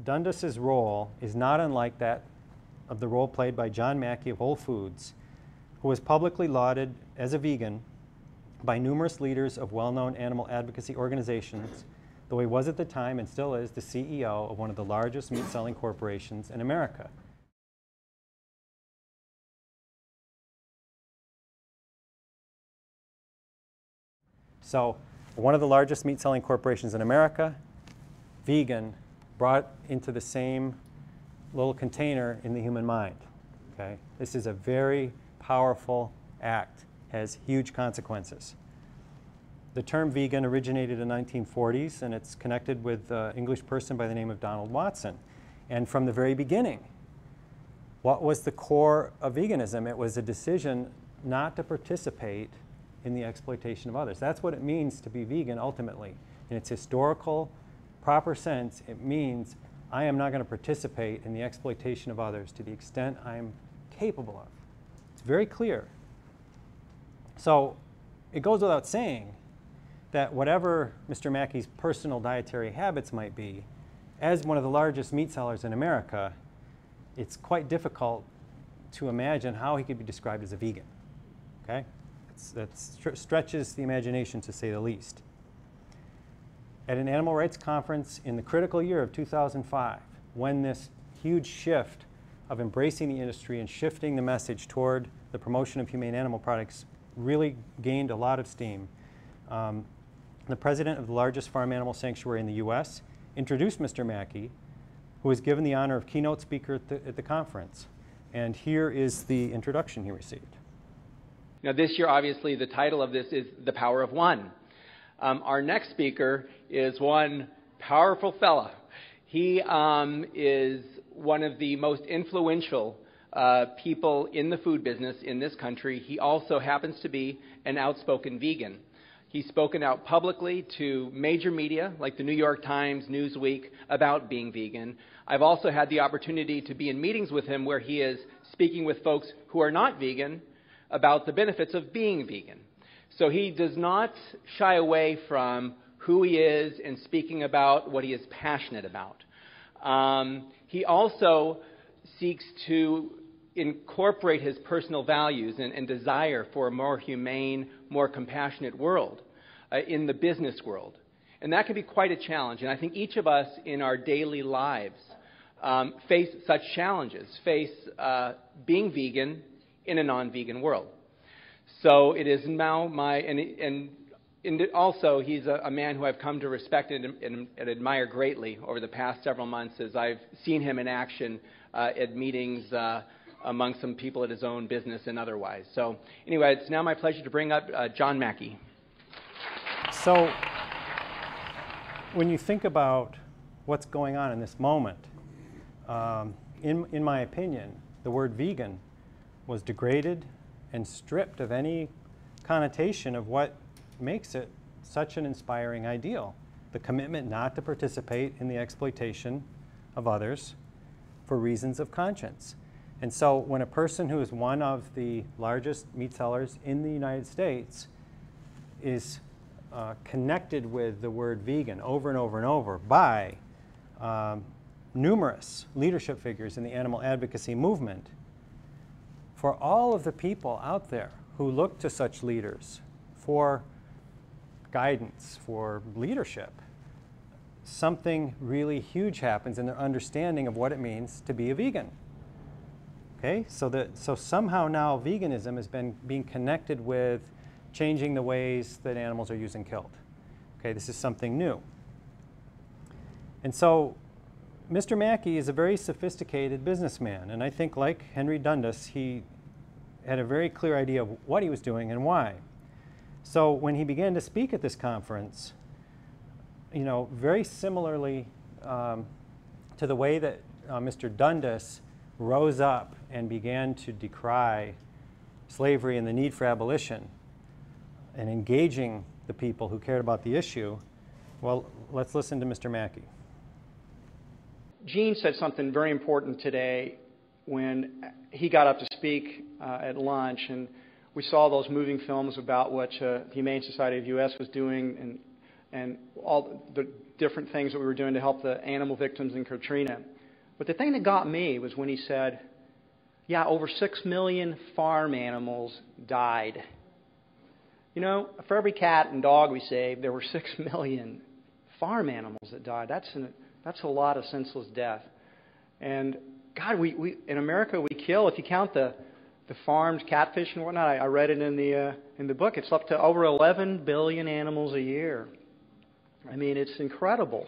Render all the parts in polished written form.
Dundas's role is not unlike that of the role played by John Mackey of Whole Foods, who was publicly lauded as a vegan by numerous leaders of well-known animal advocacy organizations, though he was at the time and still is the CEO of one of the largest meat-selling corporations in America. So, one of the largest meat-selling corporations in America, vegan, brought into the same little container in the human mind. Okay? This is a very powerful act, has huge consequences. The term vegan originated in the 1940s, and it's connected with an English person by the name of Donald Watson. And from the very beginning, what was the core of veganism? It was a decision not to participate in the exploitation of others. That's what it means to be vegan ultimately. In its historical, proper sense, it means I am not going to participate in the exploitation of others to the extent I'm capable of. It's very clear. So it goes without saying that whatever Mr. Mackey's personal dietary habits might be, as one of the largest meat sellers in America, it's quite difficult to imagine how he could be described as a vegan. Okay? That stretches the imagination, to say the least. At an animal rights conference in the critical year of 2005, when this huge shift of embracing the industry and shifting the message toward the promotion of humane animal products really gained a lot of steam, the president of the largest farm animal sanctuary in the U.S. introduced Mr. Mackey, who was given the honor of keynote speaker at the conference. And here is the introduction he received. Now, this year, obviously, the title of this is The Power of One. Our next speaker is one powerful fella. He is one of the most influential people in the food business in this country. He also happens to be an outspoken vegan. He's spoken out publicly to major media like the New York Times, Newsweek, about being vegan. I've also had the opportunity to be in meetings with him where he is speaking with folks who are not vegan about the benefits of being vegan. So he does not shy away from who he is and speaking about what he is passionate about. He also seeks to incorporate his personal values and desire for a more humane, more compassionate world in the business world. And that can be quite a challenge. And I think each of us in our daily lives face such challenges, face being vegan in a non-vegan world. So it is now also he's a man who I've come to respect and admire greatly over the past several months as I've seen him in action at meetings among some people at his own business and otherwise. So anyway, it's now my pleasure to bring up John Mackey. So when you think about what's going on in this moment, in my opinion, the word vegan was degraded and stripped of any connotation of what makes it such an inspiring ideal. The commitment not to participate in the exploitation of others for reasons of conscience. And so when a person who is one of the largest meat sellers in the United States is connected with the word vegan over and over and over by numerous leadership figures in the animal advocacy movement, for all of the people out there who look to such leaders for guidance, for leadership, something really huge happens in their understanding of what it means to be a vegan. Okay, so somehow now veganism has been being connected with changing the ways that animals are used and killed. Okay, this is something new. And so Mr. Mackey is a very sophisticated businessman, and I think, like Henry Dundas, he had a very clear idea of what he was doing and why. So when he began to speak at this conference, you know, very similarly to the way that Mr. Dundas rose up and began to decry slavery and the need for abolition and engaging the people who cared about the issue, well, let's listen to Mr. Mackey. Gene said something very important today when he got up to speak at lunch, and we saw those moving films about what Humane Society of U.S. was doing and all the different things that we were doing to help the animal victims in Katrina. But the thing that got me was when he said, yeah, over 6 million farm animals died. You know, for every cat and dog we saved, there were 6 million farm animals that died. That's a lot of senseless death. And God, we in America we kill, if you count the farmed catfish and whatnot, I read it in the book, it's up to over 11 billion animals a year. I mean, it's incredible,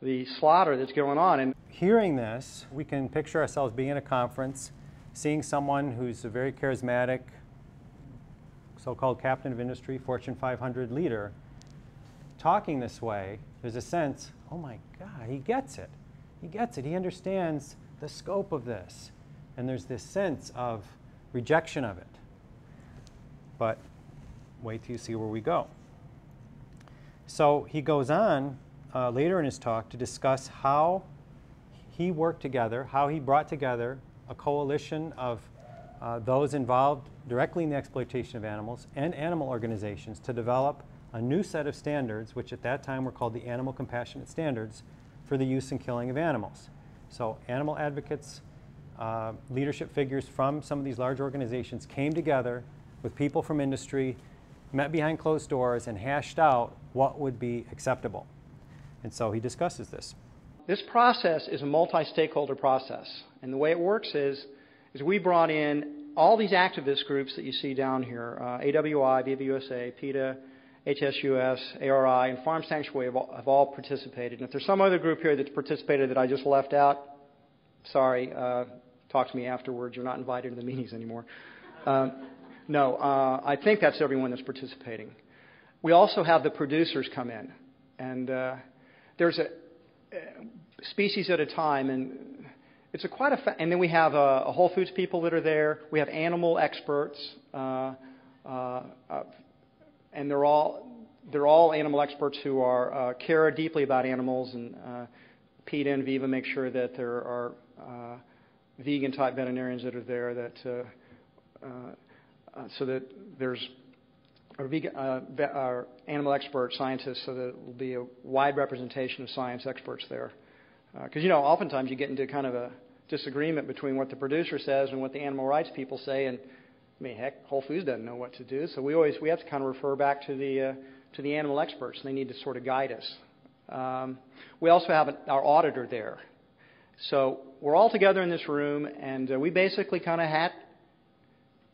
the slaughter that's going on. And hearing this, we can picture ourselves being at a conference, seeing someone who's a very charismatic, so-called captain of industry, Fortune 500 leader, talking this way. There's a sense, oh my God, he gets it. He gets it. He understands the scope of this. And there's this sense of rejection of it. But wait till you see where we go. So he goes on later in his talk to discuss how he worked together, how he brought together a coalition of those involved directly in the exploitation of animals and animal organizations to develop a new set of standards, which at that time were called the Animal Compassionate Standards, for the use and killing of animals. So animal advocates, leadership figures from some of these large organizations came together with people from industry, met behind closed doors, and hashed out what would be acceptable. And so he discusses this. This process is a multi-stakeholder process. And the way it works is we brought in all these activist groups that you see down here, AWI, Viva USA, PETA, HSUS, ARI, and Farm Sanctuary have all participated. And if there's some other group here that's participated that I just left out, sorry, talk to me afterwards. You're not invited to the meetings anymore. No, I think that's everyone that's participating. We also have the producers come in. And there's a species at a time, and it's and then we have a Whole Foods people that are there. We have animal experts, and they're all animal experts who care deeply about animals, and PETA and Viva make sure that there are vegan type veterinarians that are there, that so that there's our animal expert scientists, so that will be a wide representation of science experts there. Because, you know, oftentimes you get into kind of a disagreement between what the producer says and what the animal rights people say, and I mean, heck, Whole Foods doesn't know what to do, so we have to kind of refer back to the animal experts, and they need to sort of guide us. We also have our auditor there. So we're all together in this room, and we basically kind of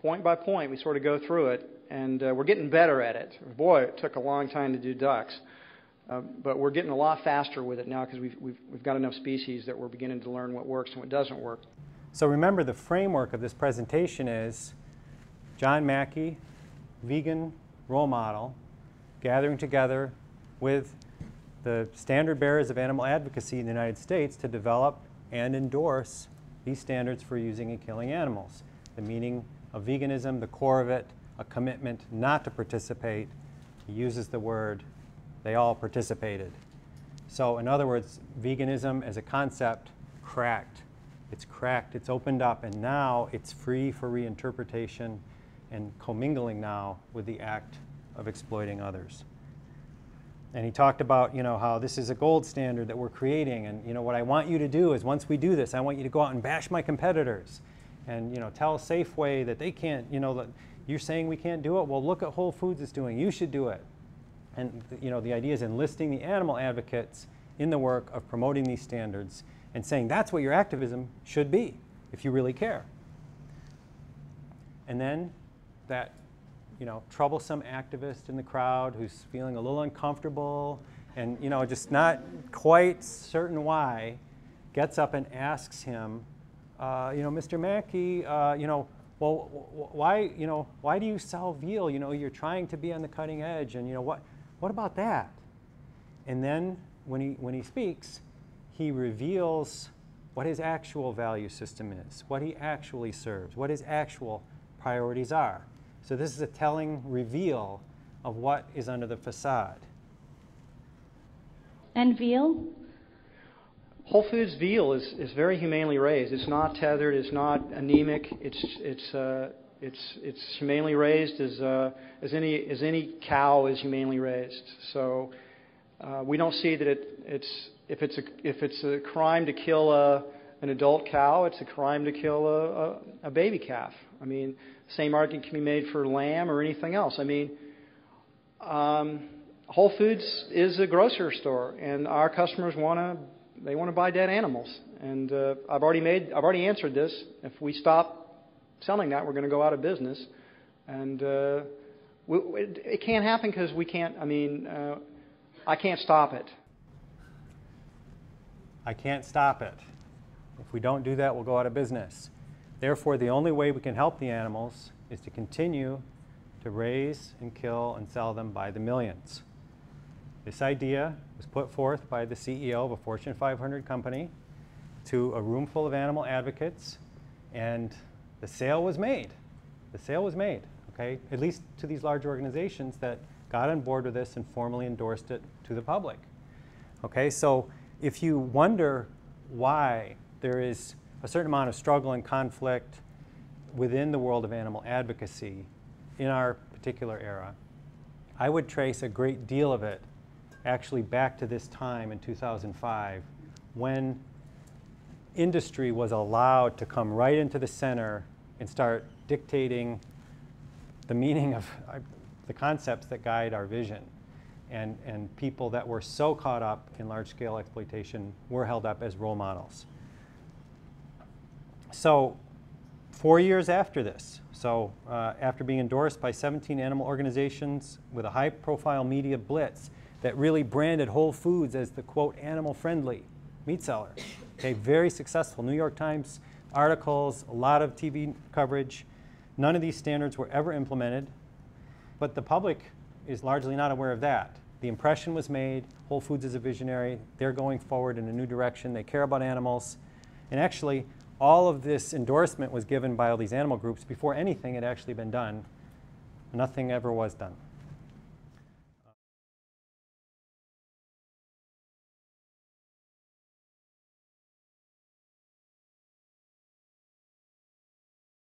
point by point, we sort of go through it, and we're getting better at it. Boy, it took a long time to do ducks. But we're getting a lot faster with it now because we've got enough species that we're beginning to learn what works and what doesn't work. So remember, the framework of this presentation is John Mackey, vegan role model, gathering together with the standard bearers of animal advocacy in the United States to develop and endorse these standards for using and killing animals. The meaning of veganism, the core of it, a commitment not to participate. He uses the word, they all participated. So in other words, veganism as a concept cracked. It's cracked, it's opened up, and now it's free for reinterpretation and commingling now with the act of exploiting others. And he talked about, you know, how this is a gold standard that we're creating, and, you know, what I want you to do is once we do this, I want you to go out and bash my competitors and, you know, tell Safeway that they can't, you know, that you're saying we can't do it. Well, look at Whole Foods is doing. You should do it. And, you know, the idea is enlisting the animal advocates in the work of promoting these standards and saying that's what your activism should be if you really care. And then that, you know, troublesome activist in the crowd who's feeling a little uncomfortable and, you know, just not quite certain why, gets up and asks him, you know, Mr. Mackey, you know, well, why do you sell veal? You know, you're trying to be on the cutting edge, and, you know, what about that? And then when he speaks, he reveals what his actual value system is, what he actually serves, what his actual priorities are. So this is a telling reveal of what is under the facade. And veal? Whole Foods veal is very humanely raised. It's not tethered. It's not anemic. It's humanely raised as any cow is humanely raised. So We don't see that if it's a crime to kill an adult cow, it's a crime to kill a baby calf. I mean, same argument can be made for lamb or anything else. I mean, Whole Foods is a grocery store, and our customers want to buy dead animals. And I've already answered this. If we stop selling that, we're going to go out of business. And it can't happen because we can't. I mean, I can't stop it. I can't stop it. If we don't do that, we'll go out of business. Therefore, the only way we can help the animals is to continue to raise and kill and sell them by the millions. This idea was put forth by the CEO of a Fortune 500 company to a room full of animal advocates, and the sale was made. The sale was made, okay? At least to these large organizations that got on board with this and formally endorsed it to the public. Okay, so if you wonder why there is a certain amount of struggle and conflict within the world of animal advocacy in our particular era, I would trace a great deal of it actually back to this time in 2005 when industry was allowed to come right into the center and start dictating the meaning of the concepts that guide our vision. And people that were so caught up in large-scale exploitation were held up as role models. So 4 years after this, after being endorsed by 17 animal organizations with a high-profile media blitz that really branded Whole Foods as the, quote, animal-friendly meat seller. Okay, very successful. New York Times articles, a lot of TV coverage. None of these standards were ever implemented, but the public is largely not aware of that. The impression was made, Whole Foods is a visionary, they're going forward in a new direction, they care about animals. And actually, all of this endorsement was given by all these animal groups before anything had actually been done. Nothing ever was done.